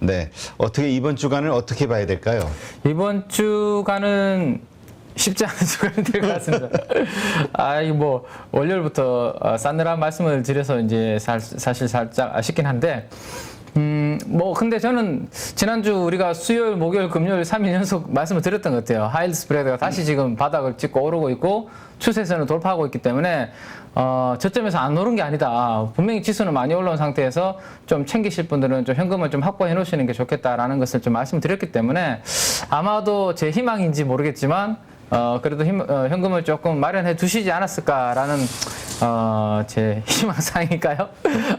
네. 어떻게 이번 주간을 어떻게 봐야 될까요? 이번 주간은 쉽지 않은 주간이 될 것 같습니다. 이거 뭐 월요일부터 싸늘한 말씀을 드려서 이제 사실 살짝 아쉽긴 한데, 뭐 근데 저는 지난주 우리가 수요일, 목요일, 금요일 3일 연속 말씀을 드렸던 것 같아요. 하이드 스프레드가 다시 지금 바닥을 찍고 오르고 있고 추세선을 돌파하고 있기 때문에 저점에서 안 오른 게 아니다. 분명히 지수는 많이 올라온 상태에서 좀 챙기실 분들은 좀 현금을 좀 확보해 놓으시는 게 좋겠다라는 것을 좀 말씀드렸기 때문에 아마도 제 희망인지 모르겠지만 그래도 현금을 조금 마련해 두시지 않았을까라는 제 희망사항일까요?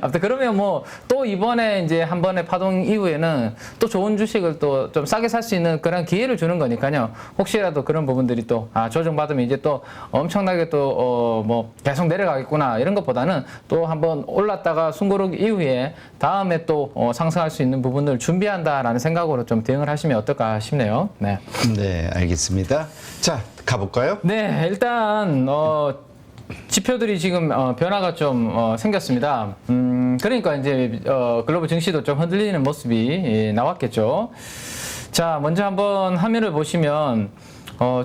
아무튼 그러면 뭐 또 이번에 이제 한 번의 파동 이후에는 또 좋은 주식을 또 좀 싸게 살 수 있는 그런 기회를 주는 거니까요. 혹시라도 그런 부분들이 또 조정받으면 이제 또 엄청나게 또 뭐 계속 내려가겠구나 이런 것보다는 또 한번 올랐다가 숨고르기 이후에 다음에 또 상승할 수 있는 부분을 준비한다라는 생각으로 좀 대응을 하시면 어떨까 싶네요. 네. 네, 알겠습니다. 자, 가볼까요? 네, 일단 지표들이 지금 변화가 좀 생겼습니다. 그러니까 이제 글로벌 증시도 좀 흔들리는 모습이 나왔겠죠. 자, 먼저 한번 화면을 보시면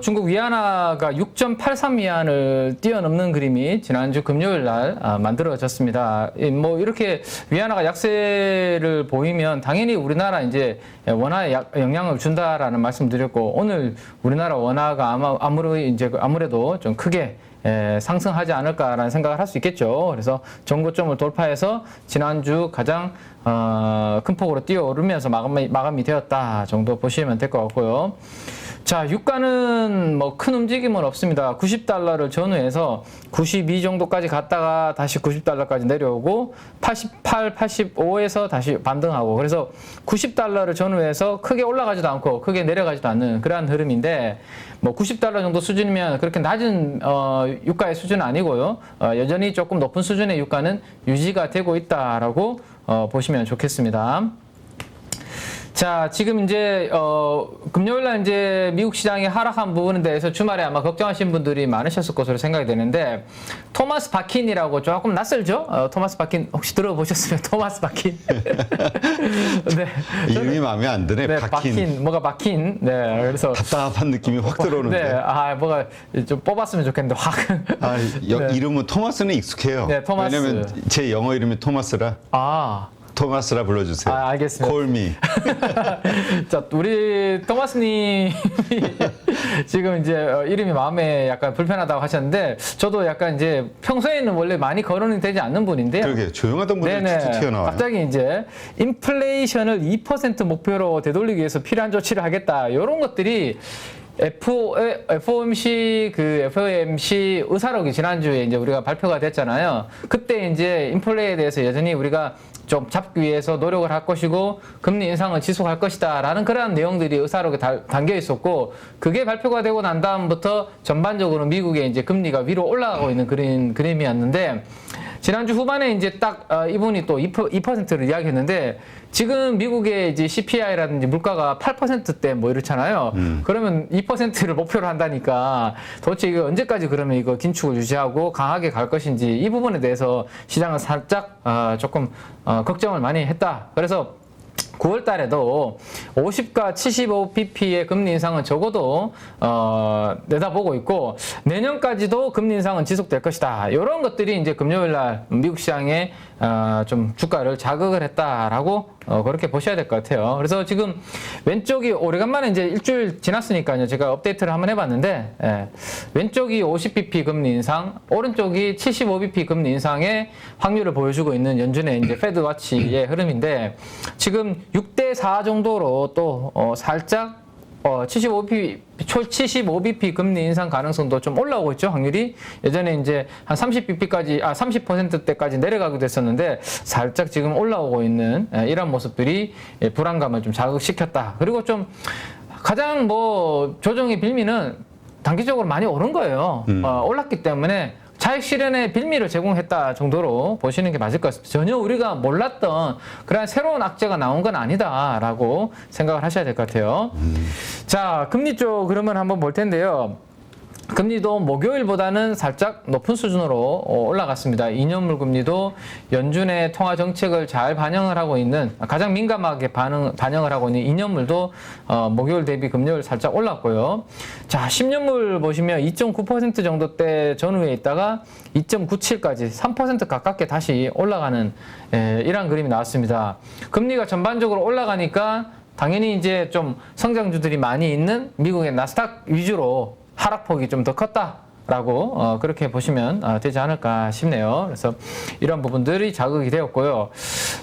중국 위안화가 6.83 위안을 뛰어넘는 그림이 지난주 금요일 날 만들어졌습니다. 뭐 이렇게 위안화가 약세를 보이면 당연히 우리나라 이제 원화에 영향을 준다라는 말씀드렸고, 오늘 우리나라 원화가 아무래도 좀 크게 상승하지 않을까라는 생각을 할 수 있겠죠. 그래서 전고점을 돌파해서 지난주 가장 큰 폭으로 뛰어오르면서 마감이 되었다 정도 보시면 될 것 같고요. 자, 유가는 뭐 큰 움직임은 없습니다. 90달러를 전후해서 92 정도까지 갔다가 다시 90달러까지 내려오고 88, 85에서 다시 반등하고, 그래서 90달러를 전후해서 크게 올라가지도 않고 크게 내려가지도 않는 그러한 흐름인데, 뭐 90달러 정도 수준이면 그렇게 낮은 유가의 수준은 아니고요. 여전히 조금 높은 수준의 유가는 유지가 되고 있다라고 보시면 좋겠습니다. 자, 지금 이제 금요일날 이제 미국 시장이 하락한 부분에 대해서 주말에 아마 걱정하신 분들이 많으셨을 것으로 생각이 되는데, 토마스 바킨이라고 조금 낯설죠? 토마스 바킨 혹시 들어보셨으면 토마스 바킨. 네. 이름이 마음에 안 드네. 네, 바킨. 뭐가 바킨. 네, 그래서 답답한 느낌이 확 들어오는데. 네, 뭐가 좀 뽑았으면 좋겠는데 확. 네. 이름은 토마스는 익숙해요. 네, 토마스. 왜냐면 제 영어 이름이 토마스라. 토마스라 불러주세요. 알겠습니다. Call me. 자, 우리 토마스님이 지금 이제 이름이 마음에 약간 불편하다고 하셨는데, 저도 약간 이제 평소에는 원래 많이 거론이 되지 않는 분인데요. 그러게 조용하던 분이 툭툭 튀어나와요. 갑자기 이제 인플레이션을 2% 목표로 되돌리기 위해서 필요한 조치를 하겠다. 이런 것들이 FOMC 의사록이 지난주에 이제 우리가 발표가 됐잖아요. 그때 이제 인플레에 대해서 여전히 우리가 좀 잡기 위해서 노력을 할 것이고 금리 인상을 지속할 것이다라는 그러한 내용들이 의사록에 담겨 있었고, 그게 발표가 되고 난 다음부터 전반적으로 미국의 이제 금리가 위로 올라가고 있는 그림이었는데, 지난주 후반에 이제 딱 이분이 또 2%를 이야기했는데, 지금 미국의 이제 CPI라든지 물가가 8%대 뭐 이렇잖아요. 그러면 2%를 목표로 한다니까 도대체 이거 언제까지 그러면 이거 긴축을 유지하고 강하게 갈 것인지, 이 부분에 대해서 시장은 살짝 조금 걱정을 많이 했다. 그래서 9월 달에도 50과 75bp의 금리 인상은 적어도 내다보고 있고, 내년까지도 금리 인상은 지속될 것이다. 이런 것들이 이제 금요일 날 미국 시장에 좀 주가를 자극을 했다라고 그렇게 보셔야 될 것 같아요. 그래서 지금 왼쪽이 오래간만에 이제 일주일 지났으니까요. 제가 업데이트를 한번 해봤는데, 왼쪽이 50bp 금리 인상, 오른쪽이 75bp 금리 인상의 확률을 보여주고 있는 연준의 이제 페드 와치의 흐름인데, 지금 6대4 정도로 또 살짝 75bp 금리 인상 가능성도 좀 올라오고 있죠, 확률이. 예전에 이제 한 30bp까지, 30%대까지 내려가기도 했었는데, 살짝 지금 올라오고 있는 이런 모습들이 불안감을 좀 자극시켰다. 그리고 좀 가장 뭐 조정의 빌미는 단기적으로 많이 오른 거예요. 올랐기 때문에 차익 실현의 빌미를 제공했다 정도로 보시는 게 맞을 것 같습니다. 전혀 우리가 몰랐던 그런 새로운 악재가 나온 건 아니다라고 생각을 하셔야 될 것 같아요. 자, 금리 쪽 그러면 한번 볼 텐데요. 금리도 목요일보다는 살짝 높은 수준으로 올라갔습니다. 2년물 금리도 연준의 통화 정책을 잘 반영을 하고 있는, 가장 민감하게 반영을 하고 있는 2년물도 목요일 대비 금요일 살짝 올랐고요. 자, 10년물 보시면 2.9% 정도대 전후에 있다가 2.97까지 3% 가깝게 다시 올라가는 이런 그림이 나왔습니다. 금리가 전반적으로 올라가니까 당연히 이제 좀 성장주들이 많이 있는 미국의 나스닥 위주로 하락폭이 좀 더 컸다라고 그렇게 보시면 되지 않을까 싶네요. 그래서 이런 부분들이 자극이 되었고요.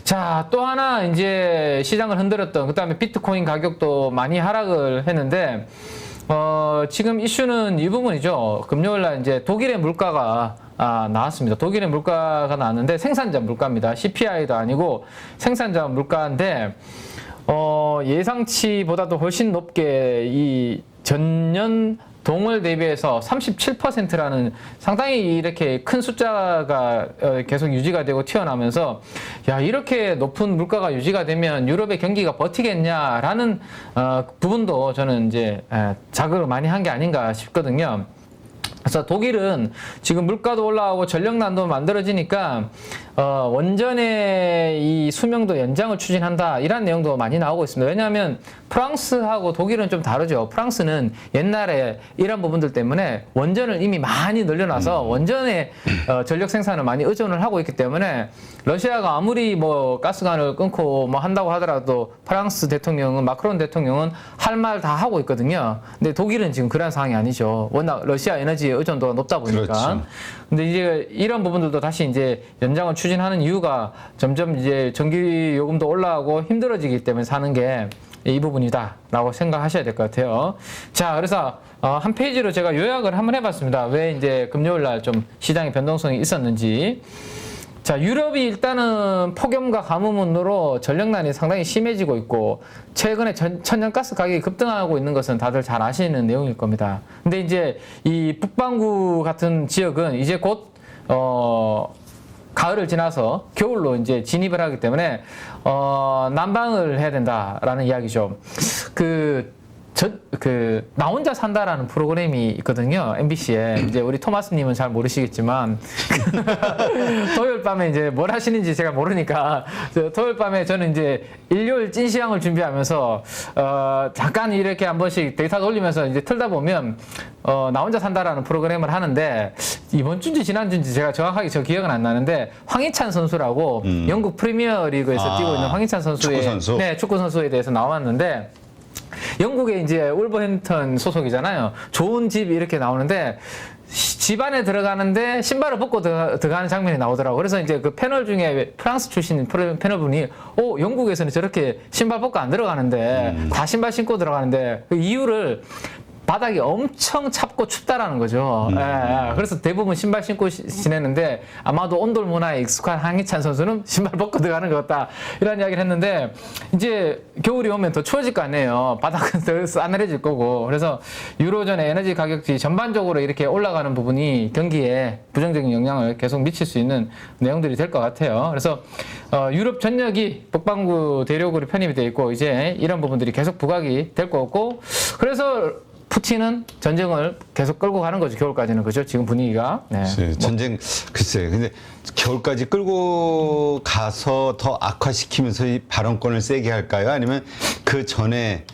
자, 또 하나 이제 시장을 흔들었던, 그다음에 비트코인 가격도 많이 하락을 했는데 지금 이슈는 이 부분이죠. 금요일날 이제 독일의 물가가 나왔습니다. 독일의 물가가 나왔는데 생산자 물가입니다. CPI도 아니고 생산자 물가인데 예상치보다도 훨씬 높게 이 전년 동월 대비해서 37%라는 상당히 이렇게 큰 숫자가 계속 유지가 되고 튀어나오면서, 야, 이렇게 높은 물가가 유지가 되면 유럽의 경기가 버티겠냐라는 부분도 저는 이제 자극을 많이 한 게 아닌가 싶거든요. 그래서 독일은 지금 물가도 올라가고 전력난도 만들어지니까 원전의 이 수명도 연장을 추진한다, 이런 내용도 많이 나오고 있습니다. 왜냐하면 프랑스하고 독일은 좀 다르죠. 프랑스는 옛날에 이런 부분들 때문에 원전을 이미 많이 늘려놔서 원전의 전력 생산을 많이 의존을 하고 있기 때문에 러시아가 아무리 뭐 가스관을 끊고 뭐 한다고 하더라도 프랑스 대통령은, 마크론 대통령은 할 말 다 하고 있거든요. 근데 독일은 지금 그런 상황이 아니죠. 워낙 러시아 에너지 의존도가 높다 보니까. 그렇죠. 근데 이제 이런 부분들도 다시 이제 연장을 추진하는 이유가 점점 이제 전기 요금도 올라가고 힘들어지기 때문에 사는 게 이 부분이다라고 생각하셔야 될 것 같아요. 자, 그래서 한 페이지로 제가 요약을 한번 해봤습니다. 왜 이제 금요일 날 좀 시장의 변동성이 있었는지. 자, 유럽이 일단은 폭염과 가뭄으로 전력난이 상당히 심해지고 있고, 최근에 천연가스 가격이 급등하고 있는 것은 다들 잘 아시는 내용일 겁니다. 근데 이제 이 북반구 같은 지역은 이제 곧 가을을 지나서 겨울로 이제 진입을 하기 때문에 난방을 해야 된다라는 이야기죠. 나 혼자 산다라는 프로그램이 있거든요. MBC에. 이제 우리 토마스님은 잘 모르시겠지만, 토요일 밤에 이제 뭘 하시는지 제가 모르니까, 토요일 밤에 저는 이제 일요일 찐시황을 준비하면서, 잠깐 이렇게 한 번씩 데이터 돌리면서 이제 틀다 보면, 나 혼자 산다라는 프로그램을 하는데, 이번 주인지 지난주인지 제가 정확하게 기억은 안 나는데, 황희찬 선수라고 영국 프리미어 리그에서 뛰고 있는 황희찬 선수의, 축구 선수? 네, 축구 선수에 대해서 나왔는데, 영국의 이제 울버햄튼 소속이잖아요. 좋은 집 이렇게 나오는데 집 안에 들어가는데 신발을 벗고 들어가는 장면이 나오더라고요. 그래서 이제 그 패널 중에 프랑스 출신 패널분이 영국에서는 저렇게 신발 벗고 안 들어가는데 다 신발 신고 들어가는데 그 이유를 바닥이 엄청 찹고 춥다라는 거죠. 그래서 대부분 신발 신고 지내는데 아마도 온돌 문화에 익숙한 황희찬 선수는 신발 벗고 들어가는 것 같다, 이런 이야기를 했는데, 이제 겨울이 오면 더 추워질 거 아니에요. 바닥은 더 싸늘해질 거고. 그래서 유로존의 에너지 가격이 전반적으로 이렇게 올라가는 부분이 경기에 부정적인 영향을 계속 미칠 수 있는 내용들이 될 것 같아요. 그래서 유럽 전역이 북반구 대륙으로 편입이 되어 있고, 이제 이런 부분들이 계속 부각이 될 거고, 그래서 푸틴은 전쟁을 계속 끌고 가는 거죠. 겨울까지는. 그죠? 지금 분위기가. 네. 전쟁, 글쎄. 근데 겨울까지 끌고 가서 더 악화시키면서 이 발언권을 세게 할까요? 아니면 그 전에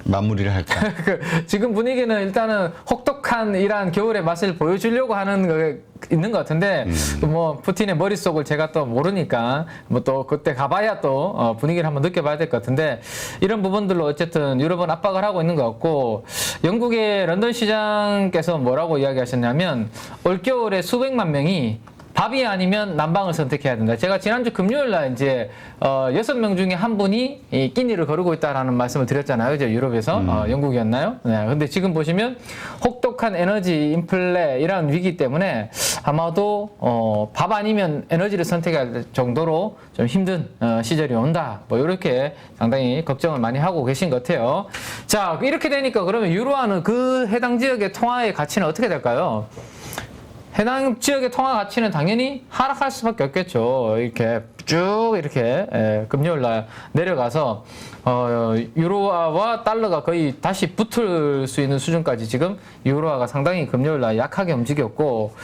마무리를 할까요? 지금 분위기는 일단은 혹독한 이러한 겨울의 맛을 보여주려고 하는 거 있는 것 같은데, 뭐 푸틴의 머릿속을 제가 또 모르니까 뭐 또 그때 가봐야 또 분위기를 한번 느껴봐야 될 것 같은데, 이런 부분들로 어쨌든 유럽은 압박을 하고 있는 것 같고, 영국의 런던 시장께서 뭐라고 이야기하셨냐면 올겨울에 수백만 명이 밥이 아니면 난방을 선택해야 된다. 제가 지난주 금요일 날 이제 6명 중에 한 분이 이 끼니를 거르고 있다라는 말씀을 드렸잖아요. 이제 유럽에서 영국이었나요? 네. 근데 지금 보시면 혹독한 에너지 인플레 이런 위기 때문에 아마도 밥 아니면 에너지를 선택할 정도로 좀 힘든 시절이 온다. 뭐 이렇게 상당히 걱정을 많이 하고 계신 것 같아요. 자, 이렇게 되니까 그러면 유로화는 그 해당 지역의 통화의 가치는 어떻게 될까요? 해당 지역의 통화 가치는 당연히 하락할 수밖에 없겠죠. 이렇게 쭉 이렇게 금요일 날 내려가서 유로화와 달러가 거의 다시 붙을 수 있는 수준까지 지금 유로화가 상당히 금요일 날 약하게 움직였고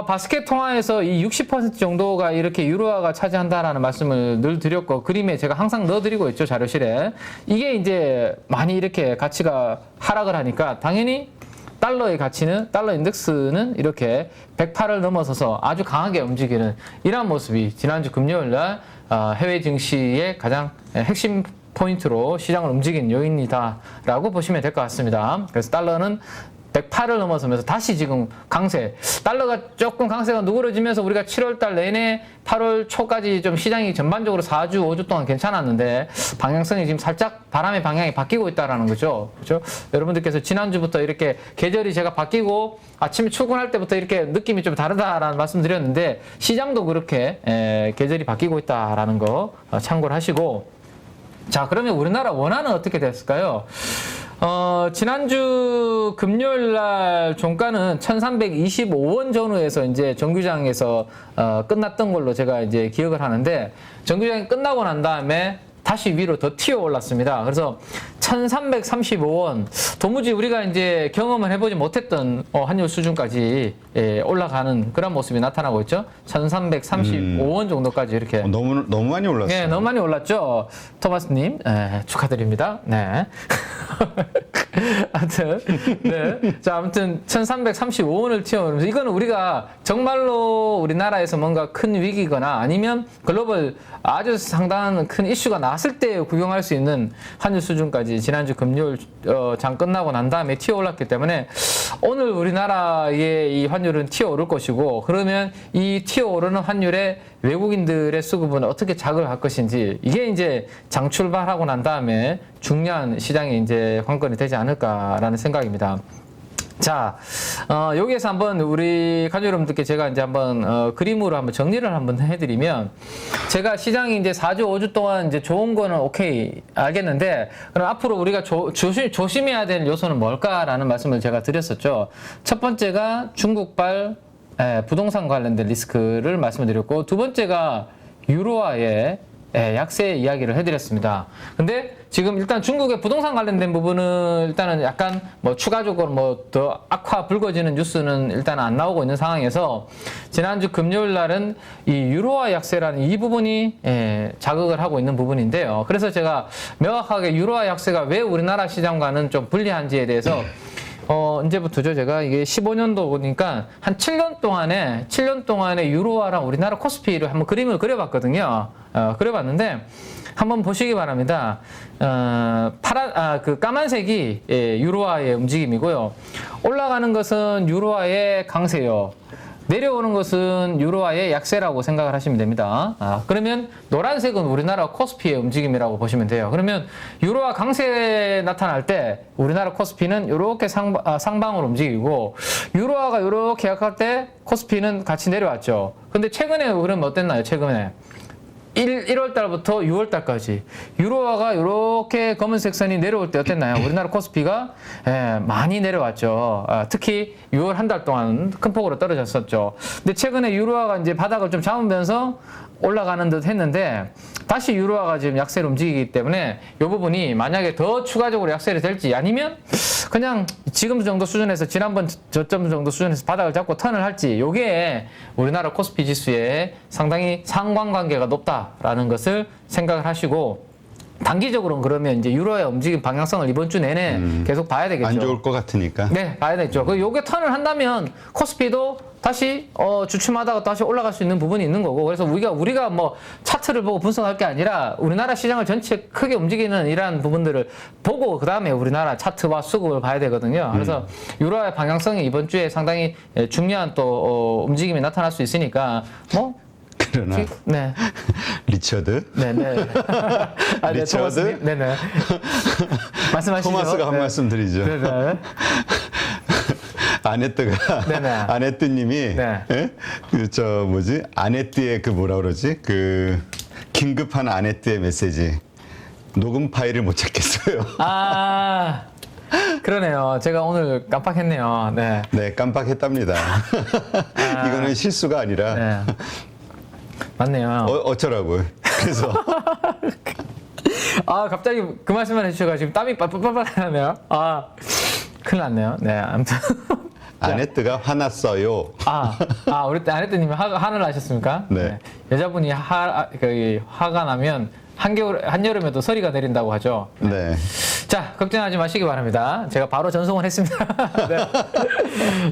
바스켓 통화에서 이 60% 정도가 이렇게 유로화가 차지한다라는 말씀을 늘 드렸고 그림에 제가 항상 넣어드리고 있죠, 자료실에. 이게 이제 많이 이렇게 가치가 하락을 하니까 당연히 달러의 가치는, 달러 인덱스는 이렇게 108을 넘어서서 아주 강하게 움직이는 이러한 모습이 지난주 금요일 날 해외 증시의 가장 핵심 포인트로 시장을 움직인 요인이다라고 보시면 될 것 같습니다. 그래서 달러는 108을 넘어서면서 다시 지금 강세, 달러가 조금 강세가 누그러지면서 우리가 7월 달 내내 8월 초까지 좀 시장이 전반적으로 4주, 5주 동안 괜찮았는데 방향성이 지금 살짝 바람의 방향이 바뀌고 있다라는 거죠. 그렇죠? 여러분들께서 지난주부터 이렇게 계절이 제가 바뀌고 아침에 출근할 때부터 이렇게 느낌이 좀 다르다라는 말씀 드렸는데 시장도 그렇게 계절이 바뀌고 있다라는 거 참고를 하시고 자, 그러면 우리나라 원화는 어떻게 됐을까요? 지난주 금요일 날 종가는 1325원 전후에서 이제 정규장에서 끝났던 걸로 제가 이제 기억을 하는데 정규장이 끝나고 난 다음에 다시 위로 더 튀어 올랐습니다. 그래서 1335원 도무지 우리가 이제 경험을 해보지 못했던 환율 수준까지 올라가는 그런 모습이 나타나고 있죠. 1335원 정도까지 이렇게 너무 많이 올랐어요. 네, 너무 많이 올랐죠. 토마스님 축하드립니다. 네. 아무튼 1335원을 튀어오르면서 이거는 우리가 정말로 우리나라에서 뭔가 큰 위기거나 아니면 글로벌 아주 상당한 큰 이슈가 나왔을 때 구경할 수 있는 환율 수준까지 지난주 금요일 장 끝나고 난 다음에 튀어올랐기 때문에 오늘 우리나라의 이 환율은 튀어오를 것이고 그러면 이 튀어오르는 환율에 외국인들의 수급은 어떻게 작용을 할 것인지 이게 이제 장 출발하고 난 다음에 중요한 시장에 이제 관건이 되지 않을까라는 생각입니다. 자, 여기에서 한번 우리 가족 여러분들께 제가 이제 한번 그림으로 한번 정리를 한번 해드리면 제가 시장이 이제 4주, 5주 동안 이제 좋은 거는 오케이 알겠는데 그럼 앞으로 우리가 조심해야 될 요소는 뭘까라는 말씀을 제가 드렸었죠. 첫 번째가 중국발 부동산 관련된 리스크를 말씀을 드렸고 두 번째가 유로화의 약세 이야기를 해드렸습니다. 근데 지금 일단 중국의 부동산 관련된 부분은 일단은 약간 뭐 추가적으로 뭐 더 악화 불거지는 뉴스는 일단 안 나오고 있는 상황에서 지난주 금요일 날은 이 유로화 약세라는 이 부분이 자극을 하고 있는 부분인데요. 그래서 제가 명확하게 유로화 약세가 왜 우리나라 시장과는 좀 불리한지에 대해서 언제부터죠? 제가 이게 15년도 보니까 한 7년 동안에 유로화랑 우리나라 코스피를 한번 그림을 그려봤거든요. 그려봤는데 한번 보시기 바랍니다. 그 까만색이 유로화의 움직임이고요. 올라가는 것은 유로화의 강세요. 내려오는 것은 유로화의 약세라고 생각을 하시면 됩니다. 그러면 노란색은 우리나라 코스피의 움직임이라고 보시면 돼요. 그러면 유로화 강세 나타날 때 우리나라 코스피는 이렇게 상방으로 움직이고 유로화가 이렇게 약할 때 코스피는 같이 내려왔죠. 근데 최근에 흐름 어땠나요? 최근에 1월 달부터 6월 달까지 유로화가 이렇게 검은색 선이 내려올 때 어땠나요? 우리나라 코스피가 많이 내려왔죠. 특히 6월 한 달 동안 큰 폭으로 떨어졌었죠. 근데 최근에 유로화가 이제 바닥을 좀 잡으면서 올라가는 듯 했는데 다시 유로화가 지금 약세로 움직이기 때문에 이 부분이 만약에 더 추가적으로 약세를 될지 아니면 그냥 지금 정도 수준에서 지난번 저점 정도 수준에서 바닥을 잡고 턴을 할지 이게 우리나라 코스피 지수에 상당히 상관관계가 높다라는 것을 생각을 하시고 단기적으로는 그러면 이제 유로의 움직임 방향성을 이번 주 내내 계속 봐야 되겠죠. 안 좋을 것 같으니까. 네, 봐야 되겠죠. 그 요게 턴을 한다면 코스피도 다시 주춤하다가 다시 올라갈 수 있는 부분이 있는 거고 그래서 우리가 뭐 차트를 보고 분석할 게 아니라 우리나라 시장을 전체 크게 움직이는 이러한 부분들을 보고 그 다음에 우리나라 차트와 수급을 봐야 되거든요. 그래서 유로의 방향성이 이번 주에 상당히 중요한 또 움직임이 나타날 수 있으니까 뭐. 그러나 네. 리처드. 네네. 네, 리처드. 네네. 말씀하시죠. 토마스가 한 말씀 드리죠. 네네. 아네뜨가 네네. 아네뜨님이 네. 아네뜨의 그 뭐라 그러지 그 긴급한 아네뜨의 메시지 녹음 파일을 못 찾겠어요. 그러네요. 제가 오늘 깜빡했네요. 네. 네, 깜빡했답니다. 이거는 실수가 아니라. 네. 맞네요. 어쩌라고요. 그래서 아, 갑자기 그 말씀만 해주셔가지고 지금 땀이 빡빡빡 나네요. 아, 큰일 났네요. 네, 아무튼. 아네트가 화났어요. 우리 아내뜨님이 화를 나셨습니까? 네. 여자분이 화가 나면 한여름에도 서리가 내린다고 하죠. 네. 자, 걱정하지 마시기 바랍니다. 제가 바로 전송을 했습니다. 네.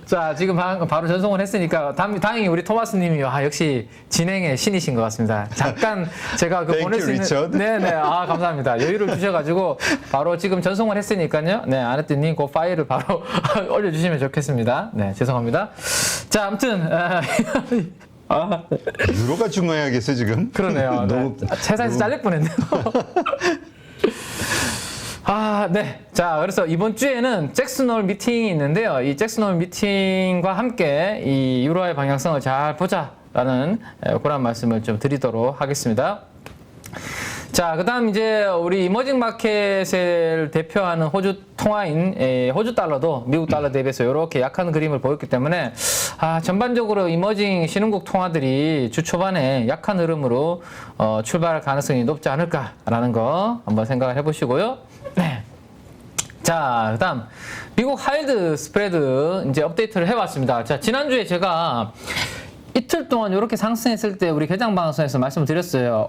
자, 지금 바로 전송을 했으니까 다행히 우리 토마스님이 역시 진행의 신이신 것 같습니다. 잠깐 제가 그 보낼 수 있는 리처드. 네네 감사합니다. 여유를 주셔가지고 바로 지금 전송을 했으니까요. 네, 아내뜨님 그 파일을 바로 올려주시면 좋겠습니다. 네, 죄송합니다. 자, 아무튼 유로가 중요하겠어 지금. 그러네요. 너무 네. 회사에서 잘릴 뻔했네요. 네. 자, 그래서 이번 주에는 잭슨홀 미팅이 있는데요. 이 잭슨홀 미팅과 함께 이 유로화의 방향성을 잘 보자라는 그런 말씀을 좀 드리도록 하겠습니다. 자, 그 다음 이제 우리 이머징 마켓을 대표하는 호주 통화인 호주 달러도 미국 달러 대비해서 이렇게 약한 그림을 보였기 때문에 전반적으로 이머징 신흥국 통화들이 주 초반에 약한 흐름으로 출발할 가능성이 높지 않을까라는 거 한번 생각을 해보시고요. 네. 자, 그 다음 미국 하이드 스프레드 이제 업데이트를 해봤습니다. 자, 지난주에 제가 이틀 동안 이렇게 상승했을 때 우리 개장 방송에서 말씀을 드렸어요.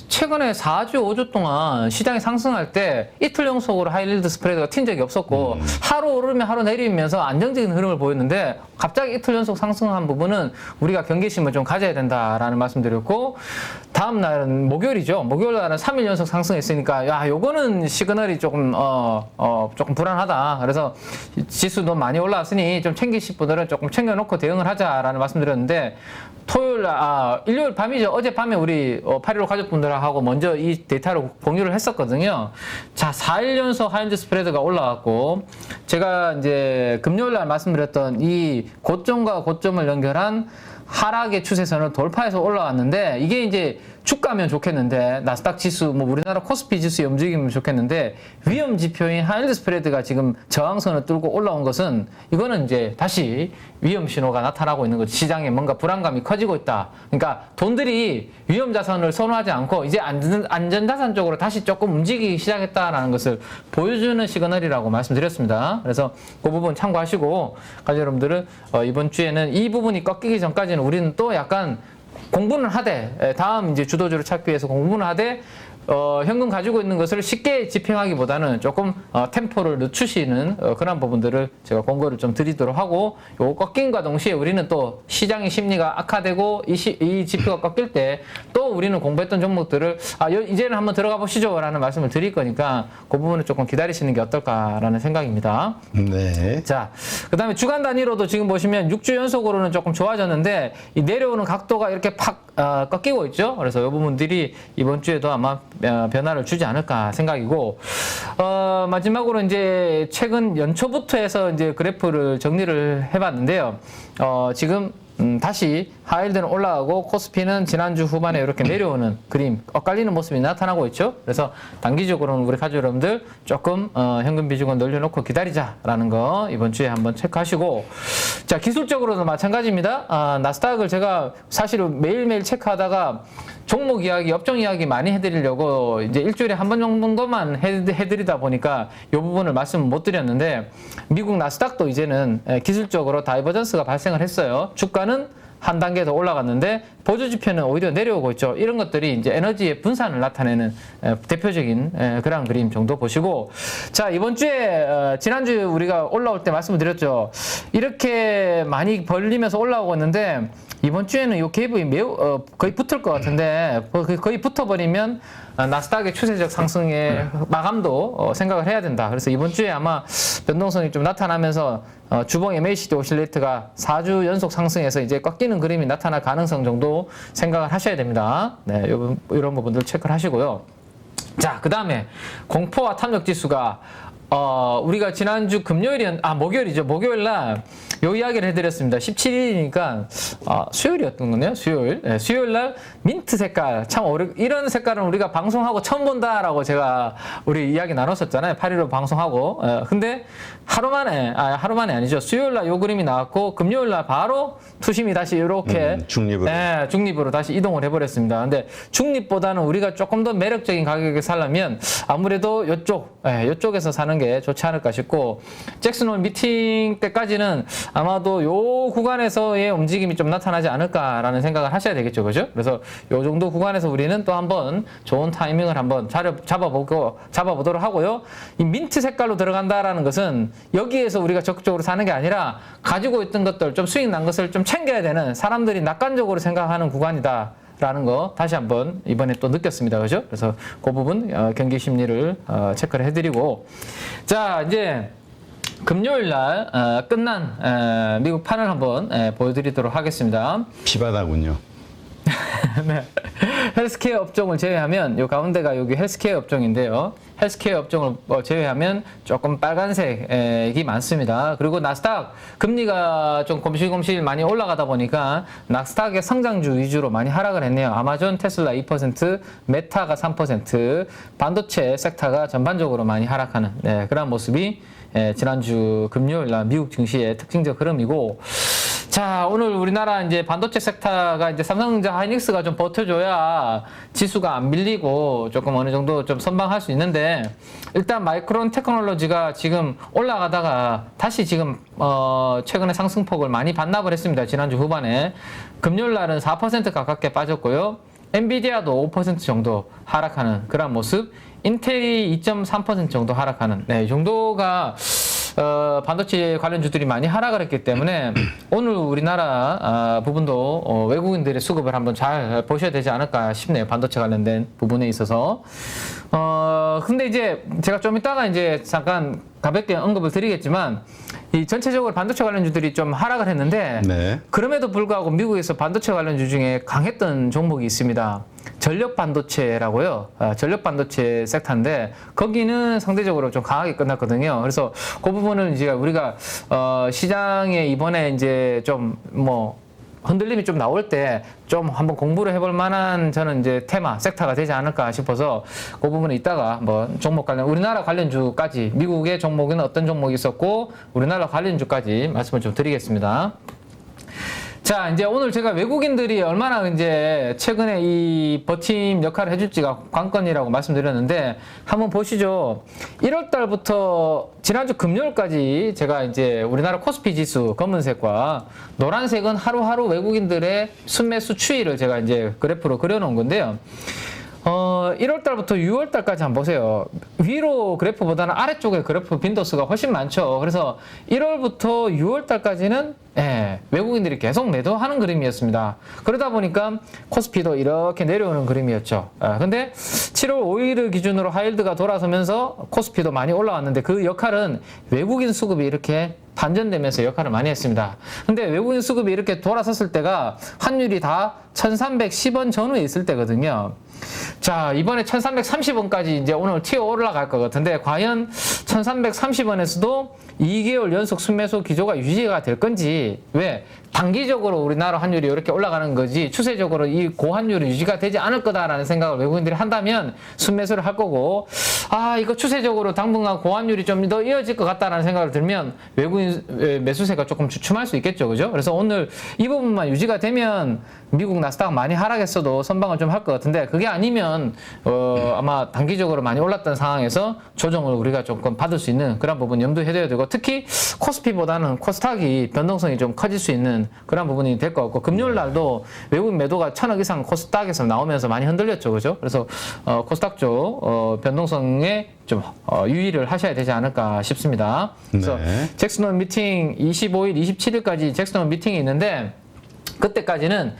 최근에 4주, 5주 동안 시장이 상승할 때 이틀 연속으로 하이힐드 스프레드가 튄 적이 없었고 하루 오르면 하루 내리면서 안정적인 흐름을 보였는데 갑자기 이틀 연속 상승한 부분은 우리가 경계심을 좀 가져야 된다라는 말씀드렸고 다음 날은 목요일이죠. 목요일 날은 3일 연속 상승했으니까 요거는 시그널이 조금 조금 불안하다. 그래서 지수 너무 많이 올라왔으니 좀 챙기실 분들은 조금 챙겨놓고 대응을 하자라는 말씀드렸는데 일요일 밤이죠. 어젯밤에 우리 8.15 가족분들하고 먼저 이 데이터를 공유를 했었거든요. 자, 4일 연속 하이힐드 스프레드가 올라왔고 제가 이제 금요일 날 말씀드렸던 이 고점과 고점을 연결한 하락의 추세선을 돌파해서 올라왔는데 이게 이제 주가면 좋겠는데 나스닥 지수 뭐 우리나라 코스피 지수의 움직이면 좋겠는데 위험 지표인 하이힐드 스프레드가 지금 저항선을 뚫고 올라온 것은 이거는 이제 다시 위험 신호가 나타나고 있는 거죠. 시장에 뭔가 불안감이 커지고 있다. 그러니까 돈들이 위험 자산을 선호하지 않고 이제 안전 자산 쪽으로 다시 조금 움직이기 시작했다라는 것을 보여주는 시그널이라고 말씀드렸습니다. 그래서 그 부분 참고하시고 가족 여러분들은 이번 주에는 이 부분이 꺾이기 전까지는 우리는 또 약간 공부는 하되 다음 이제 주도주를 찾기 위해서 공부는 하되 현금 가지고 있는 것을 쉽게 집행하기보다는 조금 템포를 늦추시는 그런 부분들을 제가 권고를 좀 드리도록 하고 요 꺾임과 동시에 우리는 또 시장의 심리가 악화되고 이 지표가 꺾일 때 또 우리는 공부했던 종목들을 이제는 한번 들어가 보시죠 라는 말씀을 드릴 거니까 그 부분을 조금 기다리시는 게 어떨까라는 생각입니다. 네. 자, 그 다음에 주간 단위로도 지금 보시면 6주 연속으로는 조금 좋아졌는데 이 내려오는 각도가 이렇게 팍 꺾이고 있죠. 그래서 이 부분들이 이번 주에도 아마 변화를 주지 않을까 생각이고 마지막으로 이제 최근 연초부터 해서 이제 그래프를 정리를 해봤는데요. 지금 다시 하이힐드는 올라가고 코스피는 지난주 후반에 이렇게 내려오는 그림, 엇갈리는 모습이 나타나고 있죠. 그래서 단기적으로는 우리 가족 여러분들 조금 현금 비중을 늘려놓고 기다리자라는 거 이번 주에 한번 체크하시고 자, 기술적으로도 마찬가지입니다. 나스닥을 제가 사실은 매일매일 체크하다가 종목 이야기, 업종 이야기 많이 해드리려고 이제 일주일에 한 번 정도만 해드리다 보니까 이 부분을 말씀 못 드렸는데 미국 나스닥도 이제는 기술적으로 다이버전스가 발생을 했어요. 주가는 한 단계 더 올라갔는데 보조지표는 오히려 내려오고 있죠. 이런 것들이 이제 에너지의 분산을 나타내는 대표적인 그런 그림 정도 보시고 자, 이번 주에 지난주에 우리가 올라올 때 말씀을 드렸죠. 이렇게 많이 벌리면서 올라오고 있는데 이번 주에는 이 갭이 매우 거의 붙을 것 같은데 거의 붙어버리면 나스닥의 추세적 상승의 마감도 생각을 해야 된다. 그래서 이번 주에 아마 변동성이 좀 나타나면서 주봉 MACD 오실레이트가 4주 연속 상승해서 이제 꺾이는 그림이 나타날 가능성 정도 생각을 하셔야 됩니다. 네, 이런 부분들 체크를 하시고요. 자, 그 다음에 공포와 탐욕 지수가 우리가 지난주 목요일이죠. 목요일 날 요 이야기를 해드렸습니다. 17일이니까 수요일이었던 거네요. 수요일. 네, 수요일 날 민트 색깔 참 이런 색깔은 우리가 방송하고 처음 본다라고 제가 우리 이야기 나눴었잖아요. 8.15 방송하고. 근데 하루 만에 아니죠. 수요일 날 요 그림이 나왔고 금요일 날 바로 투심이 다시 이렇게 중립으로 다시 이동을 해버렸습니다. 근데 중립보다는 우리가 조금 더 매력적인 가격에 살려면 아무래도 요쪽에서 사는 게 좋지 않을까 싶고, 잭슨홀 미팅 때까지는 아마도 요 구간에서의 움직임이 좀 나타나지 않을까라는 생각을 하셔야 되겠죠. 그죠? 그래서 요 정도 구간에서 우리는 또 한번 좋은 타이밍을 한번 잡아보도록 하고요. 이 민트 색깔로 들어간다라는 것은 여기에서 우리가 적극적으로 사는 게 아니라 가지고 있던 것들 좀 수익 난 것을 좀 챙겨야 되는, 사람들이 낙관적으로 생각하는 구간이다 라는 거 다시 한번 이번에 또 느꼈습니다. 그죠? 그래서 그 부분 경기 심리를 체크를 해드리고, 자 이제 금요일 날 끝난 미국 판을 한번 보여드리도록 하겠습니다. 피바다군요. 네. 헬스케어 업종을 제외하면 요 가운데가 여기 헬스케어 업종인데요. 헬스케어 업종을 제외하면 조금 빨간색이 많습니다. 그리고 나스닥 금리가 좀 곰실곰실 많이 올라가다 보니까 나스닥의 성장주 위주로 많이 하락을 했네요. 아마존, 테슬라 2%, 메타가 3%, 반도체 섹터가 전반적으로 많이 하락하는 그런 모습이 지난주 금요일 날 미국 증시의 특징적 흐름이고, 자, 오늘 우리나라 이제 반도체 섹터가 이제 삼성전자 하이닉스가 좀 버텨줘야 지수가 안 밀리고 조금 어느 정도 좀 선방할 수 있는데, 일단 마이크론 테크놀로지가 지금 올라가다가 다시 지금 최근에 상승폭을 많이 반납을 했습니다. 지난주 후반에. 금요일 날은 4% 가깝게 빠졌고요. 엔비디아도 5% 정도 하락하는 그런 모습. 인텔이 2.3% 정도 하락하는 이 정도가 반도체 관련주들이 많이 하락을 했기 때문에 오늘 우리나라 부분도 외국인들의 수급을 한번 잘 보셔야 되지 않을까 싶네요. 반도체 관련된 부분에 있어서. 근데 이제 제가 좀 이따가 이제 잠깐 가볍게 언급을 드리겠지만, 이 전체적으로 반도체 관련주들이 좀 하락을 했는데 그럼에도 불구하고 미국에서 반도체 관련주 중에 강했던 종목이 있습니다. 전력 반도체라고요. 전력 반도체 섹터인데 거기는 상대적으로 좀 강하게 끝났거든요. 그래서 그 부분은 이제 우리가 시장에 이번에 이제 좀 흔들림이 좀 나올 때 좀 한번 공부를 해볼 만한 저는 이제 테마, 섹터가 되지 않을까 싶어서 그 부분은 이따가 한번 종목 관련, 우리나라 관련주까지, 미국의 종목은 어떤 종목이 있었고 우리나라 관련주까지 말씀을 좀 드리겠습니다. 자, 이제 오늘 제가 외국인들이 얼마나 이제 최근에 이 버팀 역할을 해줄지가 관건이라고 말씀드렸는데, 한번 보시죠. 1월 달부터 지난주 금요일까지 제가 이제 우리나라 코스피 지수 검은색과 노란색은 하루하루 외국인들의 순매수 추이를 제가 이제 그래프로 그려놓은 건데요. 1월 달부터 6월 달까지 한번 보세요. 위로 그래프보다는 아래쪽에 그래프 빈도수가 훨씬 많죠. 그래서 1월부터 6월 달까지는 외국인들이 계속 매도하는 그림이었습니다. 그러다 보니까 코스피도 이렇게 내려오는 그림이었죠. 근데 7월 5일을 기준으로 하이힐드가 돌아서면서 코스피도 많이 올라왔는데 그 역할은 외국인 수급이 이렇게 반전되면서 역할을 많이 했습니다. 근데 외국인 수급이 이렇게 돌아섰을 때가 환율이 다 1310원 전후에 있을 때거든요. 자, 이번에 1330원까지 이제 오늘 튀어 올라갈 것 같은데, 과연 1330원에서도 2개월 연속 순매수 기조가 유지가 될 건지, 왜 단기적으로 우리나라 환율이 이렇게 올라가는 거지 추세적으로 이 고환율이 유지가 되지 않을 거다라는 생각을 외국인들이 한다면 순매수를 할 거고, 이거 추세적으로 당분간 고환율이 좀 더 이어질 것 같다라는 생각을 들면 외국인 매수세가 조금 주춤할 수 있겠죠. 그죠? 그래서 오늘 이 부분만 유지가 되면 미국 나스닥 많이 하락했어도 선방을 좀 할 것 같은데, 그게 아니면 아마 단기적으로 많이 올랐던 상황에서 조정을 우리가 조금 받을 수 있는 그런 부분 염두해 둬야 되고, 특히 코스피보다는 코스닥이 변동성이 좀 커질 수 있는 그런 부분이 될 것 같고, 금요일 날도 외국인 매도가 1000억 이상 코스닥에서 나오면서 많이 흔들렸죠. 그죠? 그래서 코스닥 쪽 변동성에 좀 유의를 하셔야 되지 않을까 싶습니다. 그래서 잭슨홀 미팅 25일, 27일까지 잭슨홀 미팅이 있는데, 그때까지는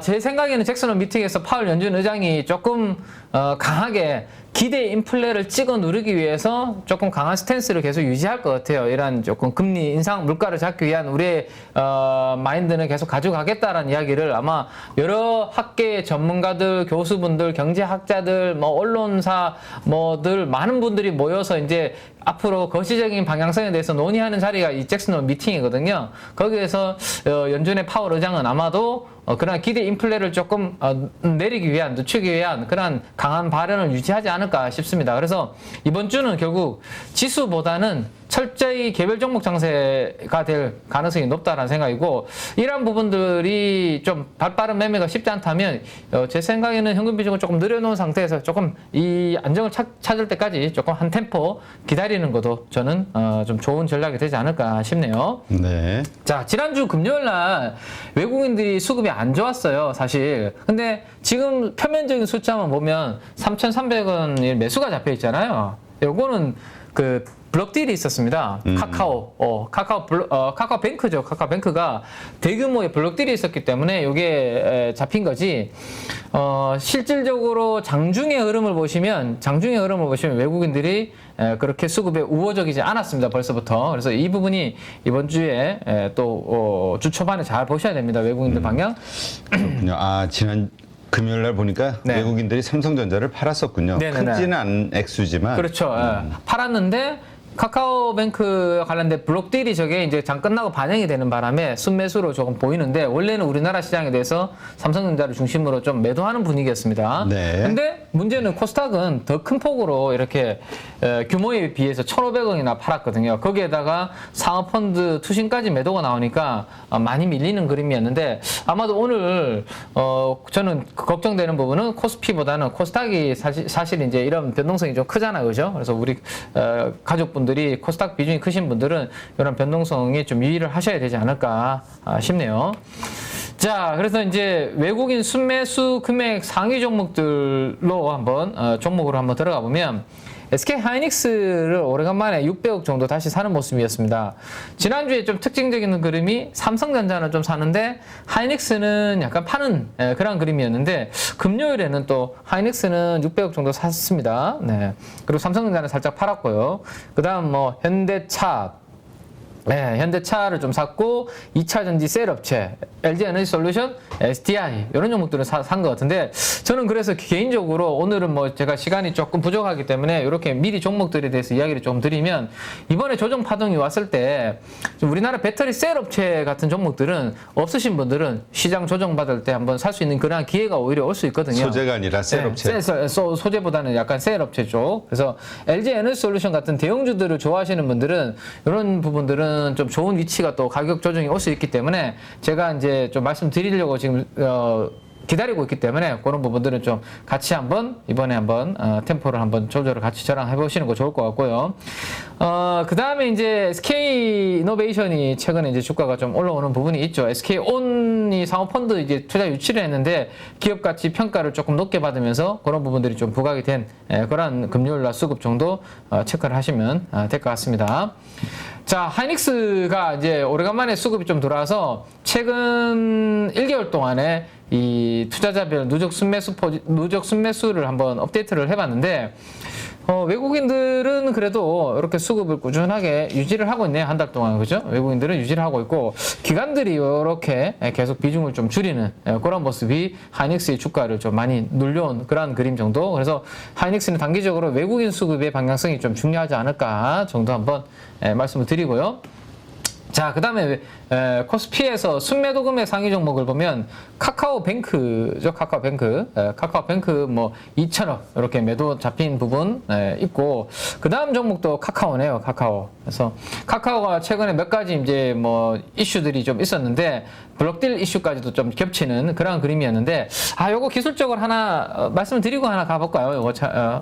제 생각에는 잭슨홀 미팅에서 파월 연준 의장이 조금 강하게 기대 인플레를 찍어 누르기 위해서 조금 강한 스탠스를 계속 유지할 것 같아요. 이런 조금 금리 인상, 물가를 잡기 위한 우리의 마인드는 계속 가져가겠다라는 이야기를 아마 여러 학계 전문가들, 교수분들, 경제학자들, 뭐 언론사 뭐들 많은 분들이 모여서 이제 앞으로 거시적인 방향성에 대해서 논의하는 자리가 이 잭슨홀 미팅이거든요. 거기에서 연준의 파월 의장은 아마도 그런 기대 인플레를 조금 내리기 위한, 늦추기 위한 그런 강한 발언을 유지하지 않을까 싶습니다. 그래서 이번 주는 결국 지수보다는 철저히 개별 종목 장세가 될 가능성이 높다라는 생각이고, 이러한 부분들이 좀 발빠른 매매가 쉽지 않다면 제 생각에는 현금 비중을 조금 늘려놓은 상태에서 조금 이 안정을 찾을 때까지 조금 한 템포 기다리는 것도 저는 좀 좋은 전략이 되지 않을까 싶네요. 네. 자, 지난주 금요일 날 외국인들이 수급이 안 좋았어요, 사실. 근데 지금 표면적인 숫자만 보면 3,300원 매수가 잡혀 있잖아요. 요거는 그 블록딜이 있었습니다. 카카오뱅크죠. 카카오뱅크가 대규모의 블록딜이 있었기 때문에 이게 잡힌 거지. 실질적으로 장중의 흐름을 보시면 외국인들이 그렇게 수급에 우호적이지 않았습니다. 벌써부터. 그래서 이 부분이 이번 주에 또 주 초반에 잘 보셔야 됩니다. 외국인들 방향. 그렇군요. 지난 금요일 날 보니까 네. 외국인들이 삼성전자를 팔았었군요. 네네네. 크지는 않은 액수지만. 그렇죠. 팔았는데 카카오뱅크 관련된 블록딜이 저게 이제 장 끝나고 반영이 되는 바람에 순매수로 조금 보이는데, 원래는 우리나라 시장에 대해서 삼성전자를 중심으로 좀 매도하는 분위기였습니다. 네. 근데 문제는 코스닥은 더 큰 폭으로 이렇게 규모에 비해서 1,500원이나 팔았거든요. 거기에다가 상업펀드 투신까지 매도가 나오니까 많이 밀리는 그림이었는데, 아마도 오늘 저는 걱정되는 부분은 코스피보다는 코스닥이 사실 이제 이런 변동성이 좀 크잖아요, 그죠? 그래서 우리 가족분들이 코스닥 비중이 크신 분들은 이런 변동성이 좀 유의를 하셔야 되지 않을까 싶네요. 자, 그래서 이제 외국인 순매수 금액 상위 종목들로 한번 종목으로 한번 들어가 보면, SK 하이닉스를 오래간만에 600억 정도 다시 사는 모습이었습니다. 지난주에 좀 특징적인 그림이 삼성전자는 좀 사는데 하이닉스는 약간 파는 그런 그림이었는데, 금요일에는 또 하이닉스는 600억 정도 샀습니다. 네. 그리고 삼성전자는 살짝 팔았고요. 그 다음 뭐 현대차, 현대차를 좀 샀고, 2차 전지 셀업체, LG 에너지 솔루션, SDI 이런 종목들을 산 것 같은데, 저는 그래서 개인적으로 오늘은 뭐 제가 시간이 조금 부족하기 때문에 이렇게 미리 종목들에 대해서 이야기를 좀 드리면, 이번에 조정 파동이 왔을 때 우리나라 배터리 셀업체 같은 종목들은 없으신 분들은 시장 조정 받을 때 한번 살 수 있는 그런 기회가 오히려 올 수 있거든요. 소재가 아니라 셀업체. 소재보다는 약간 셀업체 쪽. 그래서 LG 에너지 솔루션 같은 대형주들을 좋아하시는 분들은 이런 부분들은 좀 좋은 위치가 또 가격 조정이 올 수 있기 때문에 제가 이제 좀 말씀드리려고 지금 기다리고 있기 때문에 그런 부분들은 좀 같이 한번 이번에 한번 템포를 한번 조절을 같이 저랑 해보시는 거 좋을 것 같고요. 그 다음에 이제 SK 이노베이션이 최근에 이제 주가가 좀 올라오는 부분이 있죠. SK온이 상호펀드 이제 투자 유치를 했는데 기업 가치 평가를 조금 높게 받으면서 그런 부분들이 좀 부각이 된 그런 금요일날 수급 정도 체크를 하시면 될 것 같습니다. 자, 하이닉스가 이제 오래간만에 수급이 좀 들어와서 최근 1개월 동안에 이 투자자별 누적 순매수를 한번 업데이트를 해봤는데, 외국인들은 그래도 이렇게 수급을 꾸준하게 유지를 하고 있네요. 한 달 동안. 그죠? 외국인들은 유지를 하고 있고, 기관들이 이렇게 계속 비중을 좀 줄이는 그런 모습이 하이닉스의 주가를 좀 많이 눌려온 그런 그림 정도. 그래서 하이닉스는 단기적으로 외국인 수급의 방향성이 좀 중요하지 않을까 정도 한번 말씀을 드리고요. 자, 그 다음에 코스피에서 순매도 금액 상위 종목을 보면 카카오뱅크죠. 카카오뱅크 뭐 2천억 이렇게 매도 잡힌 부분 있고, 그 다음 종목도 카카오네요. 카카오. 그래서 카카오가 최근에 몇 가지 이제 뭐 이슈들이 좀 있었는데 블록딜 이슈까지도 좀 겹치는 그런 그림이었는데, 요거 기술적으로 하나 말씀을 드리고 하나 가볼까요? 요거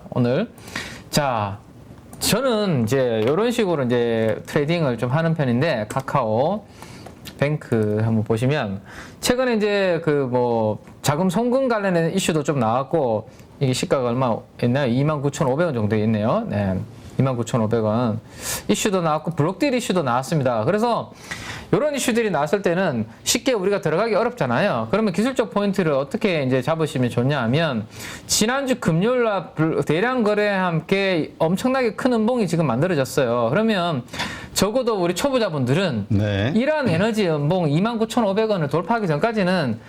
오늘. 자, 저는 이제 이런 식으로 이제 트레이딩을 좀 하는 편인데, 카카오 뱅크 한번 보시면 최근에 이제 그 뭐 자금 송금 관련된 이슈도 좀 나왔고, 이게 시가가 얼마 있나요? 29,500원 정도 있네요. 네. 29,500원. 이슈도 나왔고 블록딜 이슈도 나왔습니다. 그래서 이런 이슈들이 나왔을 때는 쉽게 우리가 들어가기 어렵잖아요. 그러면 기술적 포인트를 어떻게 이제 잡으시면 좋냐 하면 지난주 금요일날 대량 거래와 함께 엄청나게 큰 음봉이 지금 만들어졌어요. 그러면 적어도 우리 초보자분들은 네. 이러한 에너지 음봉 29,500원을 돌파하기 전까지는